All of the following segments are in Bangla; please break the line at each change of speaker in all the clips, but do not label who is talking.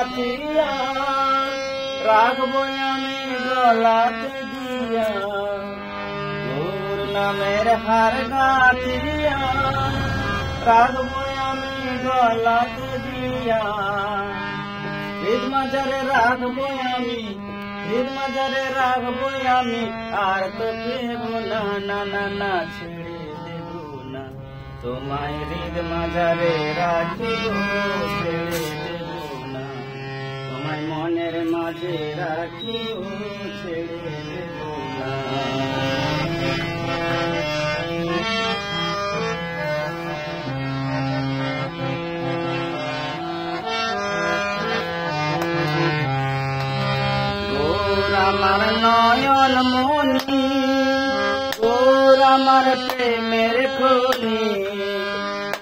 গাথিয়া রাখবো আমি গলাতে দিয়া তোর নামের হার গাথিয়া রাখবো আমি গলাতে দিয়া ঈদ মাজারে রাখবো আমি ঈদ মাজারে রাখবো আমি আর তো দেব না না না না ছেড়ে দেব না তোমায় ঈদ মাজারে রাখিব ছেড়ে দেব না তোমায় মনের মাঝে রাখিব ছেড়ে দেব না আমার নয়ন মনি গোর আমার প্রেমের খনি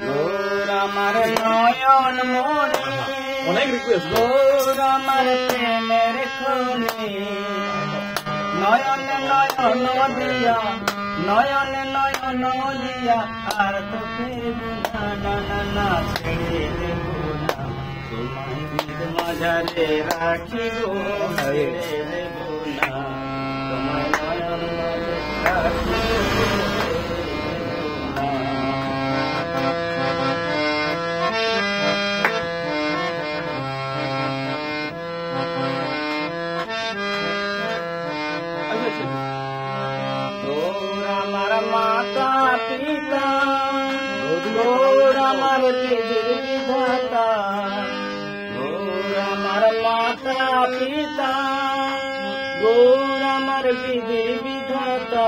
গোর আমার নয়ন মনি গোর আমার প্রেমের খনি নয়ন নয়ন দিয়া নয়ন নয়ন দিয়া আর তো ফিরব না না না না ছেড়ে দেব না তোমায় ঈদ মাজারে রাখিব ছেড়ে দেব না তোমায় নয়ন মাঝে রাখিব তোর আমার মাতা পিতা তোর আমার পৃথিবীর বিধাতা তোর আমার মাতা পিতা তোর আমার পৃথিবীর বিধাতা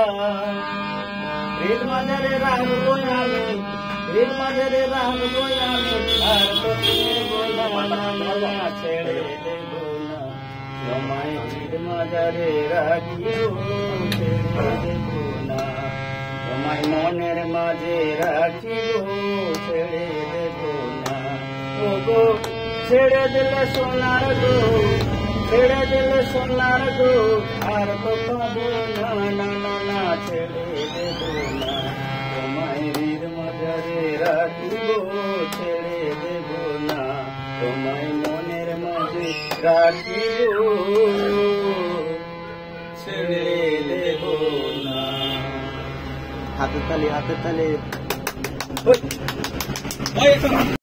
ঈদ মাজারে রাখবো আমি ঈদ মাজারে রাখবো আমি আর তো দেব না ছেড়ে দেব না তোমায় ঈদ মাজারে রাখিব ছেড়ে দেব না তোমায় মনের মাঝে রাখিব ছেড়ে দেব না ও গো ছেড়ে দিলে সোনার গো ছেড়ে দিলে সোনার গো আর তো পাবো না না না না ছেড়ে দেব না তোমায় ঈদ মাজারে রাখিব ছেড়ে দেব না তোমায় মনের মাঝে রাখিব ছেড়ে দেব না হাতে তালে